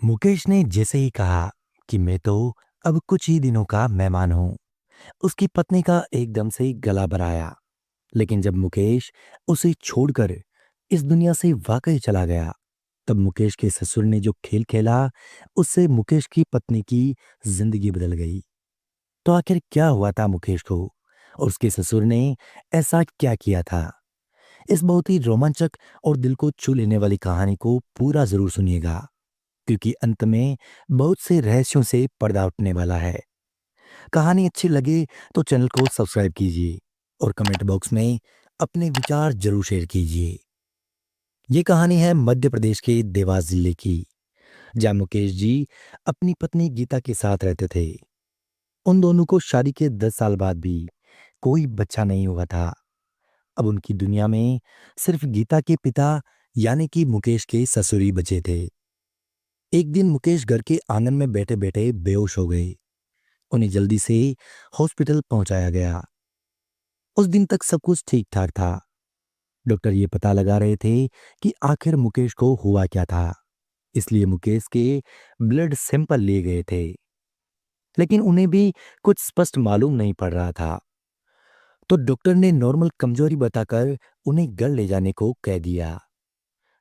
मुकेश ने जैसे ही कहा कि मैं तो अब कुछ ही दिनों का मेहमान हूं, उसकी पत्नी का एकदम से गला भर आया। लेकिन जब मुकेश उसे छोड़कर इस दुनिया से वाकई चला गया, तब मुकेश के ससुर ने जो खेल खेला, उससे मुकेश की पत्नी की जिंदगी बदल गई। तो आखिर क्या हुआ था मुकेश को और उसके ससुर ने ऐसा क्या किया था? इस बहुत ही रोमांचक और दिल को छू लेने वाली कहानी को पूरा जरूर सुनिएगा, क्योंकि अंत में बहुत से रहस्यों से पर्दा उठने वाला है। कहानी अच्छी लगे तो चैनल को सब्सक्राइब कीजिए और कमेंट बॉक्स में अपने विचार जरूर शेयर कीजिए। ये कहानी है मध्य प्रदेश के देवास जिले की, जहाँ मुकेश जी अपनी पत्नी गीता के साथ रहते थे। उन दोनों को शादी के 10 साल बाद भी कोई बच्चा नहीं हुआ था। अब उनकी दुनिया में सिर्फ गीता के पिता यानी कि मुकेश के ससुर ही बचे थे। एक दिन मुकेश घर के आंगन में बैठे बैठे बेहोश हो गए। उन्हें जल्दी से हॉस्पिटल पहुंचाया गया। उस दिन तक सब कुछ ठीक ठाक था। डॉक्टर ये पता लगा रहे थे कि आखिर मुकेश को हुआ क्या था। इसलिए मुकेश के ब्लड सैंपल लिए गए थे, लेकिन उन्हें भी कुछ स्पष्ट मालूम नहीं पड़ रहा था। तो डॉक्टर ने नॉर्मल कमजोरी बताकर उन्हें घर ले जाने को कह दिया।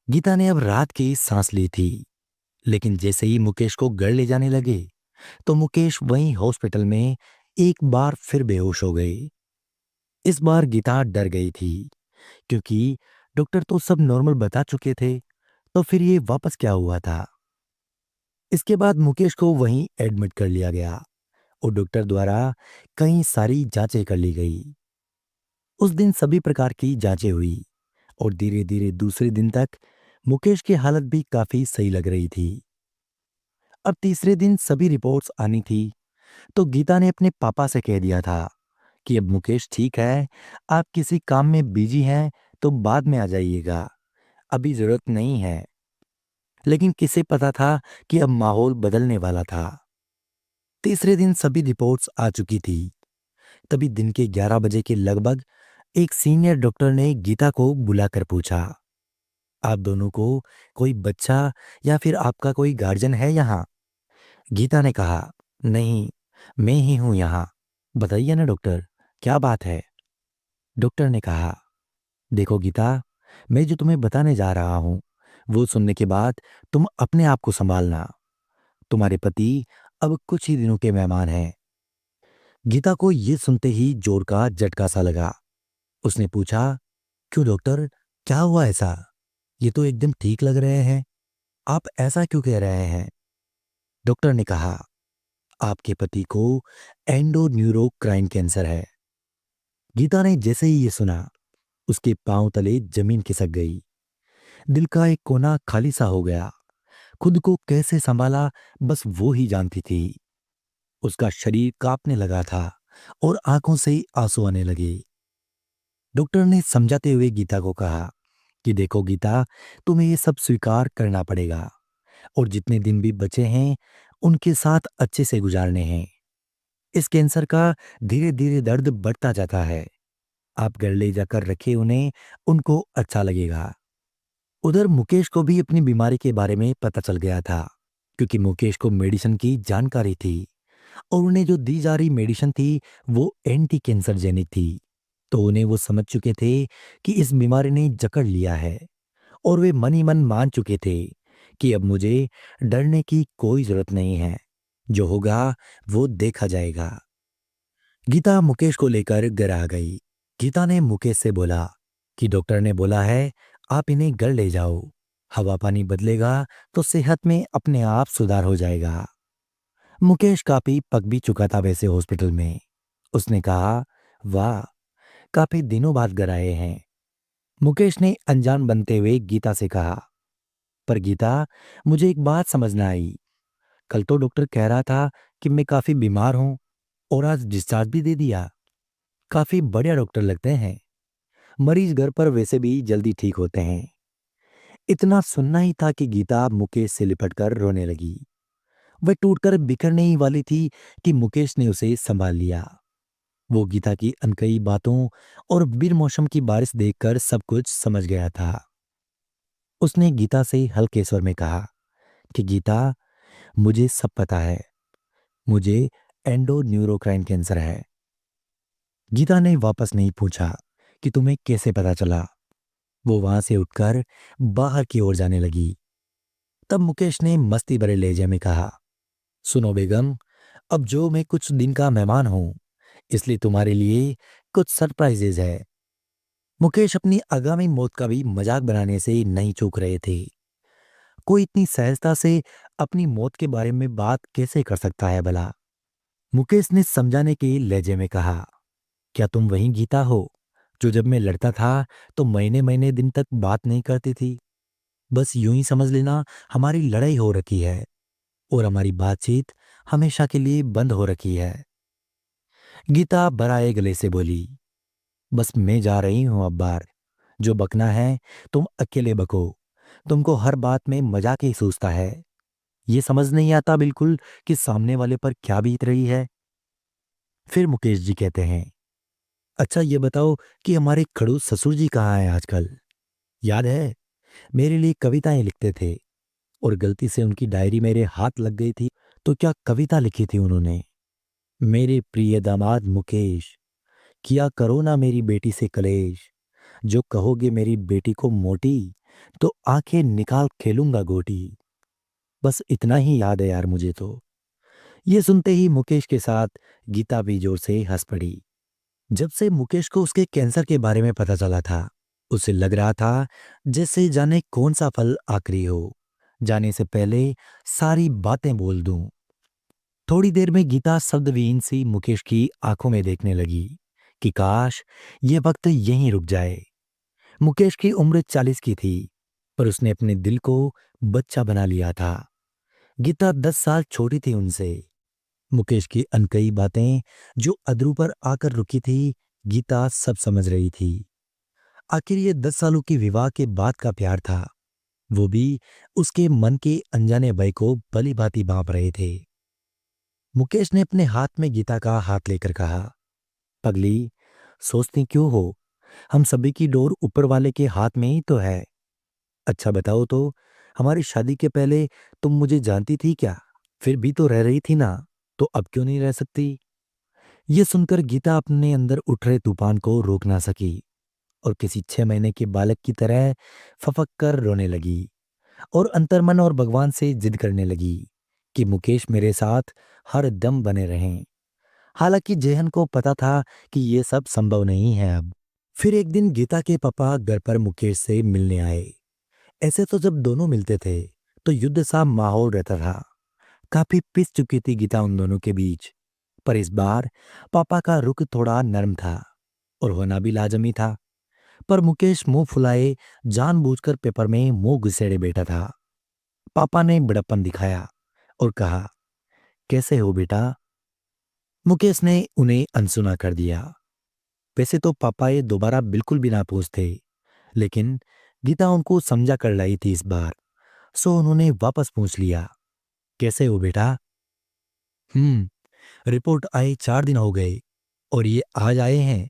गीता ने अब रात की सांस ली थी, लेकिन जैसे ही मुकेश को घर ले जाने लगे, तो मुकेश वहीं हॉस्पिटल में एक बार फिर बेहोश हो गए। इस बार गीता डर गई थी, क्योंकि डॉक्टर तो सब नॉर्मल बता चुके थे। तो फिर ये वापस क्या हुआ था? इसके बाद मुकेश को वहीं एडमिट कर लिया गया और डॉक्टर द्वारा कई सारी जांचें कर ली गई। उस दिन सभी प्रकार की जांचें हुई और धीरे धीरे दूसरे दिन तक मुकेश की हालत भी काफी सही लग रही थी। अब तीसरे दिन सभी रिपोर्ट्स आनी थी, तो गीता ने अपने पापा से कह दिया था कि अब मुकेश ठीक है, आप किसी काम में बिजी हैं तो बाद में आ जाइएगा, अभी जरूरत नहीं है। लेकिन किसे पता था कि अब माहौल बदलने वाला था। तीसरे दिन सभी रिपोर्ट्स आ चुकी थी। तभी दिन के 11 बजे के लगभग एक सीनियर डॉक्टर ने गीता को बुलाकर पूछा, आप दोनों को कोई बच्चा या फिर आपका कोई गार्जियन है यहाँ? गीता ने कहा, नहीं, मैं ही हूं यहाँ। बताइए ना डॉक्टर, क्या बात है? डॉक्टर ने कहा, देखो गीता, मैं जो तुम्हें बताने जा रहा हूं वो सुनने के बाद तुम अपने आप को संभालना। तुम्हारे पति अब कुछ ही दिनों के मेहमान हैं। गीता को ये सुनते ही जोर का झटका सा लगा। उसने पूछा, क्यों डॉक्टर, क्या हुआ ऐसा? ये तो एकदम ठीक लग रहे हैं, आप ऐसा क्यों कह रहे हैं? डॉक्टर ने कहा, आपके पति को एंडोन्यूरोक्राइन कैंसर है। गीता ने जैसे ही ये सुना, उसके पांव तले जमीन खिसक गई। दिल का एक कोना खाली सा हो गया। खुद को कैसे संभाला, बस वो ही जानती थी। उसका शरीर कांपने लगा था और आंखों से आंसू आने लगे। डॉक्टर ने समझाते हुए गीता को कहा कि देखो गीता, तुम्हें ये सब स्वीकार करना पड़ेगा और जितने दिन भी बचे हैं उनके साथ अच्छे से गुजारने हैं। इस कैंसर का धीरे धीरे दर्द बढ़ता जाता है। आप घर ले जाकर रखे उन्हें, उनको अच्छा लगेगा। उधर मुकेश को भी अपनी बीमारी के बारे में पता चल गया था, क्योंकि मुकेश को मेडिसिन की जानकारी थी और उन्हें जो दी जा रही मेडिसिन थी वो एंटी कैंसर जेनिक थी। तो उन्हें वो समझ चुके थे कि इस बीमारी ने जकड़ लिया है और वे मन ही मन मान चुके थे कि अब मुझे डरने की कोई जरूरत नहीं है, जो होगा वो देखा जाएगा। गीता मुकेश को लेकर घर आ गई। गीता ने मुकेश से बोला कि डॉक्टर ने बोला है आप इन्हें घर ले जाओ, हवा पानी बदलेगा तो सेहत में अपने आप सुधार हो जाएगा। मुकेश काफी पक भी चुका था वैसे हॉस्पिटल में। उसने कहा, वाह, काफी दिनों बाद घर आए हैं। मुकेश ने अनजान बनते हुए गीता से कहा, पर गीता, मुझे एक बात समझ ना आई। कल तो डॉक्टर कह रहा था कि मैं काफी बीमार हूं और आज डिस्चार्ज भी दे दिया। काफी बढ़िया डॉक्टर लगते हैं। मरीज घर पर वैसे भी जल्दी ठीक होते हैं। इतना सुनना ही था कि गीता मुकेश से लिपटकर रोने लगी। वह टूटकर बिखरने ही वाली थी कि मुकेश ने उसे संभाल लिया। वो गीता की अनकही बातों और बेमौसम की बारिश देखकर सब कुछ समझ गया था। उसने गीता से हल्के स्वर में कहा कि गीता, मुझे सब पता है। मुझे एंडोन्यूरोक्राइन कैंसर है। गीता ने वापस नहीं पूछा कि तुम्हें कैसे पता चला। वो वहां से उठकर बाहर की ओर जाने लगी। तब मुकेश ने मस्ती भरे लहजे में कहा, सुनो बेगम, अब जो मैं कुछ दिन का मेहमान हूं, इसलिए तुम्हारे लिए कुछ सरप्राइजेज है। मुकेश अपनी आगामी मौत का भी मजाक बनाने से नहीं चूक रहे थे। कोई इतनी सहजता से अपनी मौत के बारे में बात कैसे कर सकता है भला? मुकेश ने समझाने के लहजे में कहा, क्या तुम वही गीता हो जो जब मैं लड़ता था तो महीने महीने दिन तक बात नहीं करती थी? बस यूं ही समझ लेना, हमारी लड़ाई हो रखी है और हमारी बातचीत हमेशा के लिए बंद हो रखी है। गीता भराए गले से बोली, बस मैं जा रही हूं अब बाहर। जो बकना है तुम अकेले बको। तुमको हर बात में मजाक ही सूझता है। ये समझ नहीं आता बिल्कुल कि सामने वाले पर क्या बीत रही है। फिर मुकेश जी कहते हैं, अच्छा ये बताओ कि हमारे खड़ूस ससुर जी कहाँ हैं आजकल? याद है, मेरे लिए कविताएं लिखते थे और गलती से उनकी डायरी मेरे हाथ लग गई थी। तो क्या कविता लिखी थी उन्होंने? मेरे प्रिय दामाद मुकेश, किया करो ना मेरी बेटी से कलेश। जो कहोगे मेरी बेटी को मोटी, तो आंखें निकाल खेलूंगा गोटी। बस इतना ही याद है यार मुझे तो। ये सुनते ही मुकेश के साथ गीता भी जोर से हंस पड़ी। जब से मुकेश को उसके कैंसर के बारे में पता चला था, उसे लग रहा था जैसे जाने कौन सा फल आखिरी हो, जाने से पहले सारी बातें बोल दूं। थोड़ी देर में गीता शब्दविहीन सी मुकेश की आंखों में देखने लगी कि काश ये वक्त यहीं रुक जाए। मुकेश की उम्र 40 की थी, पर उसने अपने दिल को बच्चा बना लिया था। गीता 10 साल छोटी थी उनसे। मुकेश की अनकही बातें जो अधरू पर आकर रुकी थी, गीता सब समझ रही थी। आखिर ये 10 सालों की विवाह के बाद का प्यार था, वो भी उसके मन के अनजाने भय को भली भांति भांप रहे थे। मुकेश ने अपने हाथ में गीता का हाथ लेकर कहा, पगली, सोचती क्यों हो? हम सभी की डोर ऊपर वाले के हाथ में ही तो है। अच्छा बताओ तो, हमारी शादी के पहले तुम मुझे जानती थी क्या? फिर भी तो रह रही थी ना, तो अब क्यों नहीं रह सकती? ये सुनकर गीता अपने अंदर उठ रहे तूफान को रोक ना सकी और किसी 6 महीने के बालक की तरह फफक कर रोने लगी और अंतर्मन और भगवान से जिद करने लगी कि मुकेश मेरे साथ हर दम बने रहें। हालांकि जेहन को पता था कि ये सब संभव नहीं है अब। फिर एक दिन गीता के पापा घर पर मुकेश से मिलने आए। ऐसे तो जब दोनों मिलते थे तो युद्ध सा माहौल रहता था। काफी पिस चुकी थी गीता उन दोनों के बीच, पर इस बार पापा का रुख थोड़ा नरम था और होना भी लाजमी था। पर मुकेश मुंह फुलाए जानबूझकर पेपर में मुंह घुसेड़े बैठा था। पापा ने बड़प्पन दिखाया और कहा, कैसे हो बेटा? मुकेश ने उन्हें अनसुना कर दिया। वैसे तो पापा ये दोबारा बिल्कुल भी ना पूछते, लेकिन गीता उनको समझा कर लाई थी इस बार, सो उन्होंने वापस पूछ लिया, कैसे हो बेटा? रिपोर्ट आए 4 दिन हो गए और ये आज आए हैं।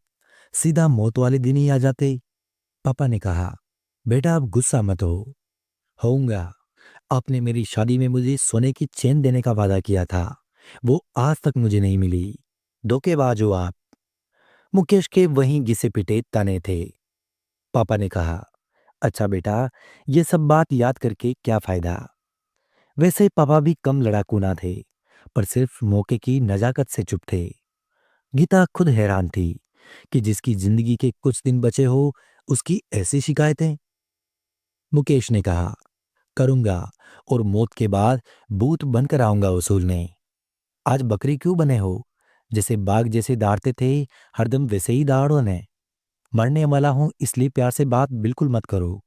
सीधा मौत वाले दिन ही आ जाते। पापा ने कहा, बेटा अब गुस्सा मत हो। होऊंगा। आपने मेरी शादी में मुझे सोने की चेन देने का वादा किया था, वो आज तक मुझे नहीं मिली। धोखेबाज हो आप। मुकेश के वहीं घिसे पिटे ताने थे। पापा ने कहा, अच्छा बेटा, ये सब बात याद करके क्या फायदा? वैसे पापा भी कम लड़ाकू ना थे, पर सिर्फ मौके की नजाकत से चुप थे। गीता खुद हैरान थी कि जिसकी जिंदगी के कुछ दिन बचे हो, उसकी ऐसी शिकायतें। मुकेश ने कहा, करूंगा, और मौत के बाद भूत बनकर आऊंगा वसूलने। आज बकरी क्यों बने हो? जैसे बाघ जैसे दाड़ते थे, हरदम वैसे ही दाड़ो ने। मरने वाला हूं इसलिए प्यार से बात बिल्कुल मत करो।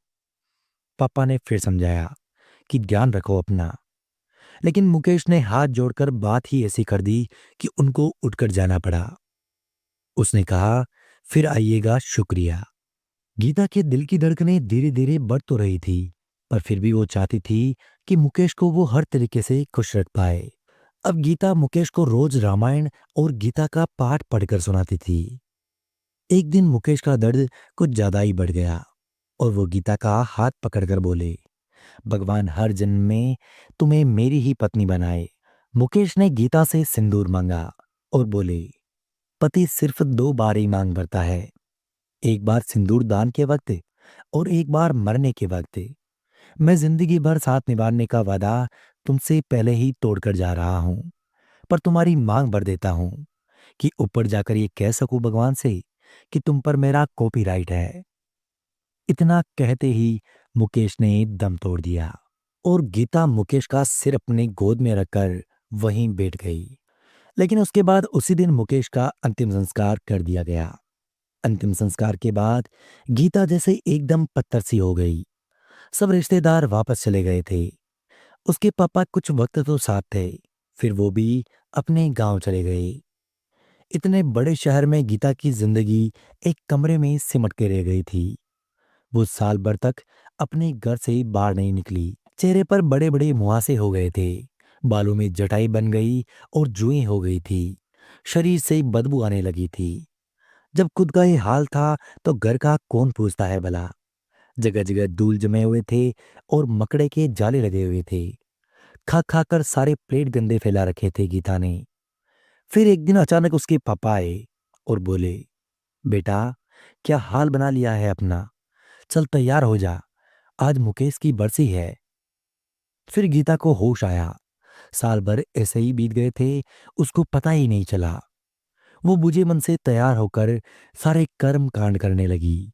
पापा ने फिर समझाया कि ध्यान रखो अपना, लेकिन मुकेश ने हाथ जोड़कर बात ही ऐसी कर दी कि उनको उठकर जाना पड़ा। उसने कहा, फिर आइएगा, शुक्रिया। गीता के दिल की धड़कनें धीरे धीरे बढ़ तो रही थी, पर फिर भी वो चाहती थी कि मुकेश को वो हर तरीके से खुश रख पाए। अब गीता मुकेश को रोज रामायण और गीता का पाठ पढ़कर सुनाती थी। एक दिन मुकेश का दर्द कुछ ज्यादा ही बढ़ गया और वो गीता का हाथ पकड़कर बोले, भगवान हर जन्म में तुम्हें मेरी ही पत्नी बनाए। मुकेश ने गीता से सिंदूर मांगा और बोले, पति सिर्फ 2 बार ही मांग भरता है, एक बार सिंदूर दान के वक्त और एक बार मरने के वक्त। मैं जिंदगी भर साथ निभाने का वादा तुमसे पहले ही तोड़कर जा रहा हूँ, पर तुम्हारी मांग भर देता हूँ कि ऊपर जाकर ये कह सकूं भगवान से कि तुम पर मेरा कॉपीराइट है। इतना कहते ही मुकेश ने दम तोड़ दिया और गीता मुकेश का सिर अपनी गोद में रखकर वहीं बैठ गई। लेकिन उसके बाद उसी दिन मुकेश का अंतिम संस्कार कर दिया गया। अंतिम संस्कार के बाद गीता जैसे एकदम पत्थर सी हो गई। सब रिश्तेदार वापस चले गए थे। उसके पापा कुछ वक्त तो साथ थे, फिर वो भी अपने गांव चले गए। इतने बड़े शहर में गीता की जिंदगी एक कमरे में सिमट के रह गई थी। वो साल भर तक अपने घर से बाहर नहीं निकली। चेहरे पर बड़े बड़े मुहासे हो गए थे, बालों में जटाई बन गई और जुएं हो गई थी। शरीर से बदबू आने लगी थी। जब खुद का ये हाल था तो घर का कौन पूछता है भला। जगह जगह धूल जमे हुए थे और मकड़े के जाले लगे हुए थे। खा खा कर सारे प्लेट गंदे फैला रखे थे गीता ने। फिर एक दिन अचानक उसके पापा आए और बोले, बेटा क्या हाल बना लिया है अपना, चल तैयार हो जा, आज मुकेश की बरसी है। फिर गीता को होश आया। साल भर ऐसे ही बीत गए थे, उसको पता ही नहीं चला। वो बुझे मन से तैयार होकर सारे कर्म कांड करने लगी।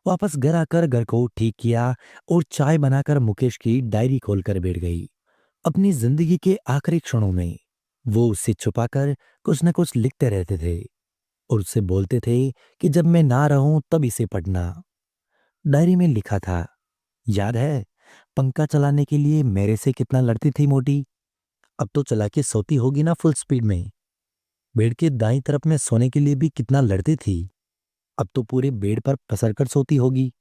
वापस घर आकर घर को ठीक किया और चाय बनाकर मुकेश की डायरी खोलकर बैठ गई। अपनी जिंदगी के आखिरी क्षणों में वो उससे छुपाकर कुछ न कुछ लिखते रहते थे और उससे बोलते थे कि जब मैं ना रहूं तब इसे पढ़ना। डायरी में लिखा था, याद है पंखा चलाने के लिए मेरे से कितना लड़ती थी मोटी, अब तो चला के सोती होगी ना फुल स्पीड में। बेड के दाईं तरफ में सोने के लिए भी कितना लड़ती थी, अब तो पूरे बेड पर पसर कर सोती होगी।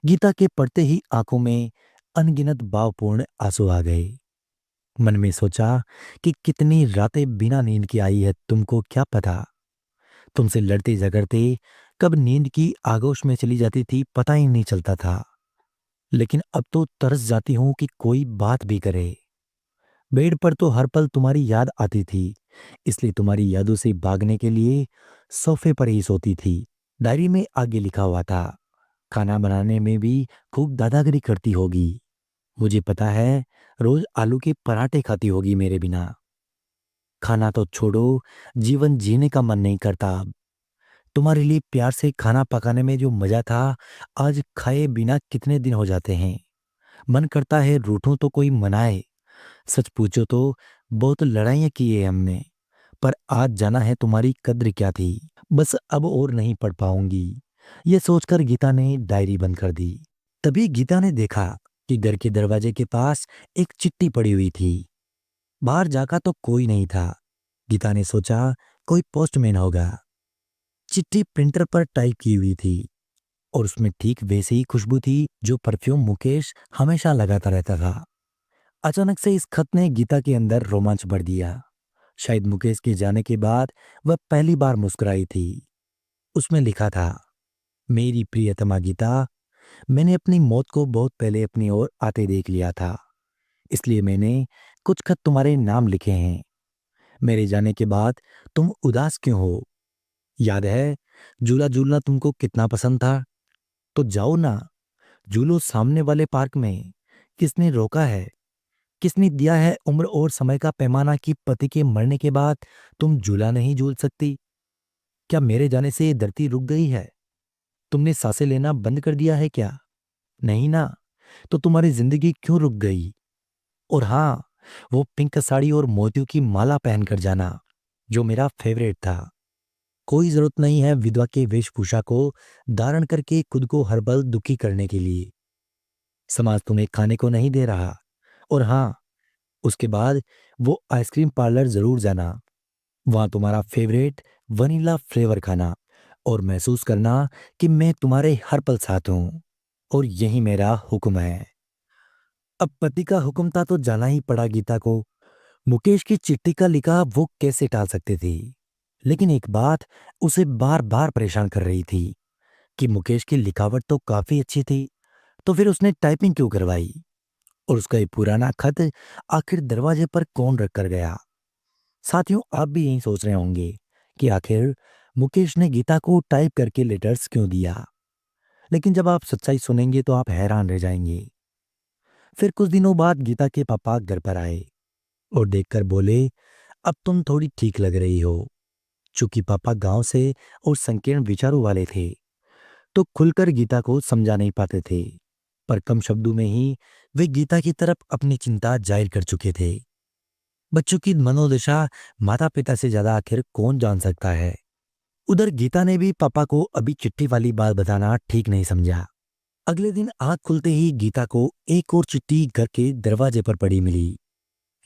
गीता के पढ़ते ही आंखों में अनगिनत भावपूर्ण आंसू आ गए। मन में सोचा कि कितनी रातें बिना नींद की आई है, तुमको क्या पता। तुमसे लड़ते झगड़ते कब नींद की आगोश में चली जाती थी पता ही नहीं चलता था। लेकिन अब तो तरस जाती हूं कि कोई बात भी करे। बेड पर तो हर पल तुम्हारी याद आती थी, इसलिए तुम्हारी यादों से भागने के लिए सोफे पर ही सोती थी। डायरी में आगे लिखा हुआ था, खाना बनाने में भी खूब दादागिरी करती होगी। मुझे पता है रोज आलू के पराठे खाती होगी मेरे बिना। खाना तो छोड़ो, जीवन जीने का मन नहीं करता अब। तुम्हारे लिए प्यार से खाना पकाने में जो मजा था, आज खाए बिना कितने दिन हो जाते हैं। मन करता है रूठूं तो कोई मनाए। सच पूछो तो बहुत लड़ाइयाँ की है हमने, पर आज जाना है तुम्हारी कद्र क्या थी। बस अब और नहीं पढ़ पाऊंगी। ये सोचकर गीता ने डायरी बंद कर दी। तभी गीता ने देखा कि घर के दरवाजे के पास एक चिट्ठी पड़ी हुई थी। बाहर झाँका तो कोई नहीं था। गीता ने सोचा कोई पोस्टमैन होगा। चिट्ठी प्रिंटर पर टाइप की हुई थी और उसमें ठीक वैसे ही खुशबू थी जो परफ्यूम मुकेश हमेशा लगाता रहता था। अचानक से इस खत ने गीता के अंदर रोमांच भर दिया। शायद मुकेश के जाने के बाद वह पहली बार मुस्कुराई थी। उसमें लिखा था, मेरी प्रियतमा गीता, मैंने अपनी मौत को बहुत पहले अपनी ओर आते देख लिया था, इसलिए मैंने कुछ खत तुम्हारे नाम लिखे हैं। मेरे जाने के बाद तुम उदास क्यों हो? याद है झूला झूलना तुमको कितना पसंद था? तो जाओ ना, झूलो सामने वाले पार्क में। किसने रोका है? किसने दिया है उम्र और समय का पैमाना कि पति के मरने के बाद तुम झूला नहीं झूल सकती? क्या मेरे जाने से ये धरती रुक गई है? तुमने सांसें लेना बंद कर दिया है क्या? नहीं ना, तो तुम्हारी जिंदगी क्यों रुक गई? और हाँ, वो पिंक साड़ी और मोतियों की माला पहनकर जाना जो मेरा फेवरेट था। कोई जरूरत नहीं है विधवा के वेशभूषा को धारण करके खुद को हर पल दुखी करने के लिए। समाज तुम्हें खाने को नहीं दे रहा। और हाँ, उसके बाद वो आइसक्रीम पार्लर जरूर जाना, वहां तुम्हारा फेवरेट वनीला फ्लेवर खाना और महसूस करना कि मैं तुम्हारे हर पल साथ हूं और यही मेरा हुक्म है। अब पति का हुक्म था तो जाना ही पड़ा गीता को। मुकेश की चिट्ठी का लिखा वो कैसे टाल सकते थे। लेकिन एक बात उसे बार बार परेशान कर रही थी कि मुकेश की लिखावट तो काफी अच्छी थी, तो फिर उसने टाइपिंग क्यों करवाई? और उसका ये पुराना खत आखिर दरवाजे पर कौन रख कर गया? साथियों, आप भी यही सोच रहे होंगे कि आखिर मुकेश ने गीता को टाइप करके लेटर्स क्यों दिया। लेकिन जब आप सच्चाई सुनेंगे तो आप हैरान रह जाएंगे। फिर कुछ दिनों बाद गीता के पापा घर पर आए और देखकर बोले, अब तुम थोड़ी ठीक लग रही हो। चूंकि पापा गांव से और संकीर्ण विचारों वाले थे, तो खुलकर गीता को समझा नहीं पाते थे, पर कम शब्दों में ही वे गीता की तरफ अपनी चिंता जाहिर कर चुके थे। बच्चों की मनोदशा माता पिता से ज्यादा आखिर कौन जान सकता है। उधर गीता ने भी पापा को अभी चिट्ठी वाली बात बताना ठीक नहीं समझा। अगले दिन आंख खुलते ही गीता को एक और चिट्ठी घर के दरवाजे पर पड़ी मिली।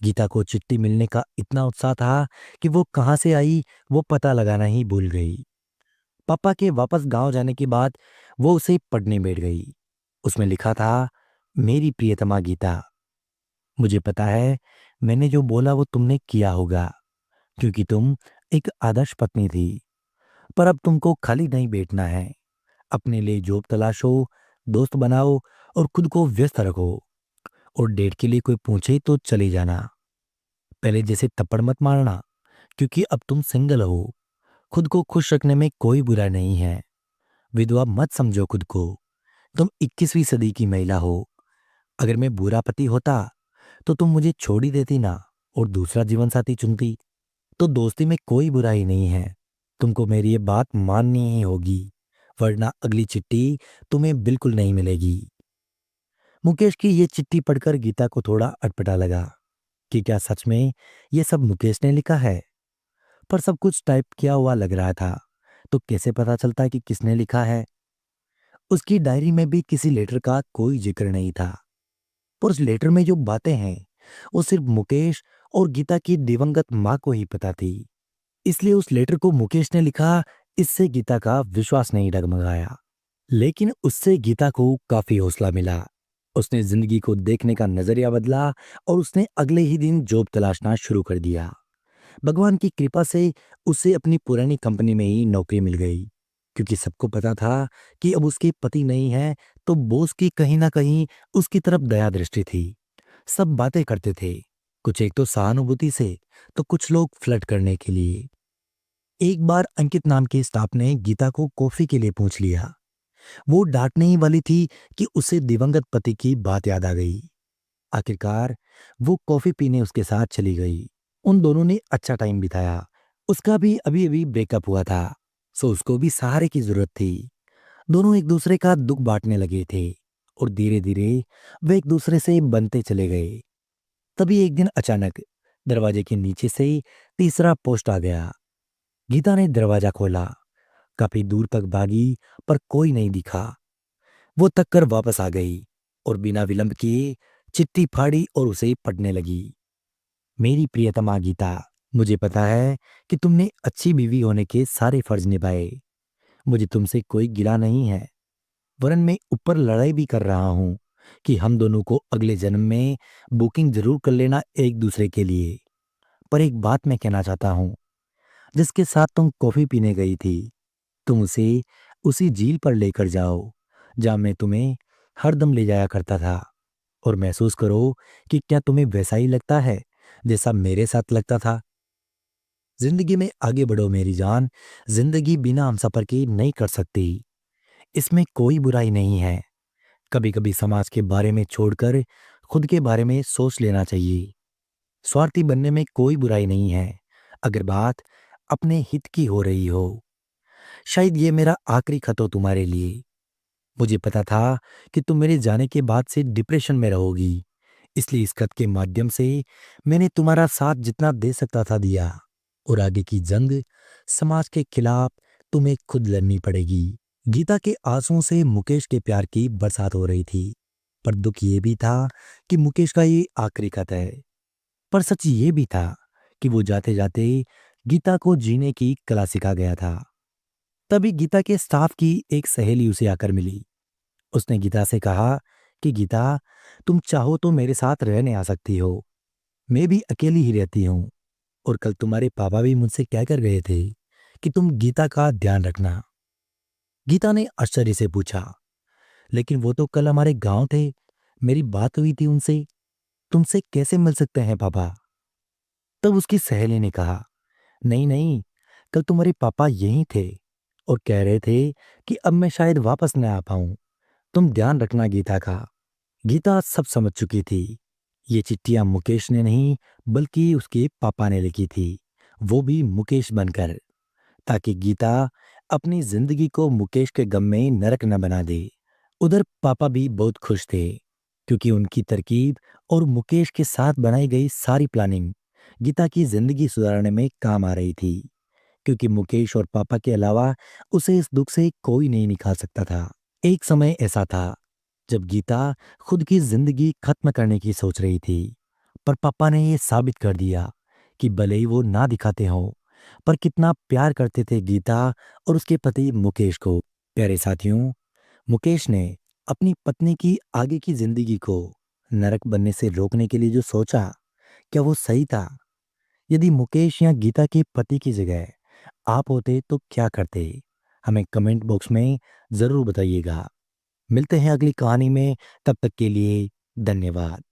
गीता को चिट्ठी मिलने का इतना उत्साह था कि वो कहाँ से आई वो पता लगाना ही भूल गई। पापा के वापस गांव जाने के बाद वो उसे पढ़ने बैठ गई। उसमें लिखा था, मेरी प्रियतमा गीता, मुझे पता है मैंने जो बोला वो तुमने किया होगा, क्योंकि तुम एक आदर्श पत्नी थी। पर अब तुमको खाली नहीं बैठना है। अपने लिए जॉब तलाशो, दोस्त बनाओ और खुद को व्यस्त रखो। और डेट के लिए कोई पूछे तो चले जाना। पहले जैसे थप्पड़ मत मारना, क्योंकि अब तुम सिंगल हो। खुद को खुश रखने में कोई बुरा नहीं है। विधवा मत समझो खुद को। तुम 21वीं सदी की महिला हो। अगर मैं बुरा पति होता तो तुम मुझे छोड़ ही देती ना और दूसरा जीवन साथी चुनती। तो दोस्ती में कोई बुराई नहीं है। तुमको मेरी ये बात माननी ही होगी, वरना अगली चिट्ठी तुम्हें बिल्कुल नहीं मिलेगी। मुकेश की ये चिट्ठी पढ़कर गीता को थोड़ा अटपटा लगा कि क्या सच में ये सब मुकेश ने लिखा है। पर सब कुछ टाइप किया हुआ लग रहा था, तो कैसे पता चलता कि किसने लिखा है। उसकी डायरी में भी किसी लेटर का कोई जिक्र नहीं था। पर उस लेटर में जो बातें हैं वो सिर्फ मुकेश और गीता की दिवंगत माँ को ही पता थी। इसलिए उस लेटर को मुकेश ने लिखा, इससे गीता का विश्वास नहीं डगमगाया। लेकिन उससे गीता को काफी हौसला मिला। उसने जिंदगी को देखने का नजरिया बदला और उसने अगले ही दिन जॉब तलाशना शुरू कर दिया। भगवान की कृपा से उसे अपनी पुरानी कंपनी में ही नौकरी मिल गई, क्योंकि सबको पता था कि अब उसके पति नहीं है, तो बॉस की कहीं ना कहीं उसकी तरफ दया दृष्टि थी। सब बातें करते थे, कुछ एक तो सहानुभूति से, तो कुछ लोग फ्लर्ट करने के लिए। एक बार अंकित नाम के स्टाफ ने गीता को कॉफी के लिए पूछ लिया। वो डांटने ही वाली थी कि उसे दिवंगत पति की बात याद आ गई। आखिरकार वो कॉफी पीने उसके साथ चली गई। उन दोनों ने अच्छा टाइम बिताया। उसका भी अभी अभी ब्रेकअप हुआ था, सो उसको भी सहारे की जरूरत थी। दोनों एक दूसरे का दुख बांटने लगे थे और धीरे धीरे वे एक दूसरे से बनते चले गए। तभी एक दिन अचानक दरवाजे के नीचे से तीसरा पोस्ट आ गया। गीता ने दरवाजा खोला, काफी दूर तक भागी, पर कोई नहीं दिखा। वो थक कर वापस आ गई और बिना विलंब किए चिट्ठी फाड़ी और उसे पढ़ने लगी। मेरी प्रियतमा गीता, मुझे पता है कि तुमने अच्छी बीवी होने के सारे फर्ज निभाए। मुझे तुमसे कोई गिला नहीं है, वरन मैं ऊपर लड़ाई भी कर रहा हूँ कि हम दोनों को अगले जन्म में बुकिंग जरूर कर लेना एक दूसरे के लिए। पर एक बात मैं कहना चाहता हूँ, जिसके साथ तुम कॉफी पीने गई थी, तुम उसे उसी झील पर लेकर जाओ जहाँ मैं तुम्हें हरदम ले जाया करता था, और महसूस करो कि क्या तुम्हें वैसा ही लगता है जैसा मेरे साथ लगता था। जिंदगी में आगे बढ़ो मेरी जान। जिंदगी बिना हमसफर के नहीं कर सकती। इसमें कोई बुराई नहीं है। कभी कभी समाज के बारे में छोड़कर खुद के बारे में सोच लेना चाहिए। स्वार्थी बनने में कोई बुराई नहीं है, अगर बात अपने हित की हो रही हो। शायद ये मेरा आखिरी खत हो तुम्हारे लिए। मुझे पता था कि तुम मेरे जाने के बाद से डिप्रेशन में रहोगी, इसलिए इस खत के माध्यम से मैंने तुम्हारा साथ जितना दे सकता था दिया। और आगे की जंग समाज के खिलाफ तुम्हें खुद लड़नी पड़ेगी। गीता के आंसुओं से मुकेश के प्यार की बरसात हो रही थी। पर दुख ये भी था कि मुकेश का ये आखिरी खत है। पर सच ये भी था कि वो जाते जाते गीता को जीने की कला सिखा गया था। तभी गीता के स्टाफ की एक सहेली उसे आकर मिली। उसने गीता से कहा कि गीता, तुम चाहो तो मेरे साथ रहने आ सकती हो। मैं भी अकेली ही रहती हूँ, और कल तुम्हारे पापा भी मुझसे कह कर गए थे कि तुम गीता का ध्यान रखना। गीता ने आश्चर्य से पूछा, लेकिन वो तो कल हमारे गांव थे, मेरी बात हुई थी उनसे, तुमसे कैसे मिल सकते हैं पापा? तब उसकी सहेली ने कहा, नहीं नहीं, कल तुम्हारे पापा यहीं थे और कह रहे थे कि अब मैं शायद वापस न आ पाऊं, तुम ध्यान रखना गीता का। गीता सब समझ चुकी थी। ये चिट्ठियां मुकेश ने नहीं, बल्कि उसके पापा ने लिखी थी, वो भी मुकेश बनकर, ताकि गीता अपनी जिंदगी को मुकेश के गम में नरक न बना दे। उधर पापा भी बहुत खुश थे, क्योंकि उनकी तरकीब और मुकेश के साथ बनाई गई सारी प्लानिंग गीता की जिंदगी सुधारने में काम आ रही थी, क्योंकि मुकेश और पापा के अलावा उसे इस दुख से कोई नहीं निकाल सकता था। एक समय ऐसा था जब गीता खुद की जिंदगी खत्म करने की सोच रही थी, पर पापा ने ये साबित कर दिया कि भले ही वो ना दिखाते हों, पर कितना प्यार करते थे गीता और उसके पति मुकेश को। प्यारे साथियों, मुकेश ने अपनी पत्नी की आगे की जिंदगी को नरक बनने से रोकने के लिए जो सोचा, क्या वो सही था? यदि मुकेश या गीता के पति की जगह आप होते तो क्या करते? हमें कमेंट बॉक्स में जरूर बताइएगा। मिलते हैं अगली कहानी में, तब तक के लिए धन्यवाद।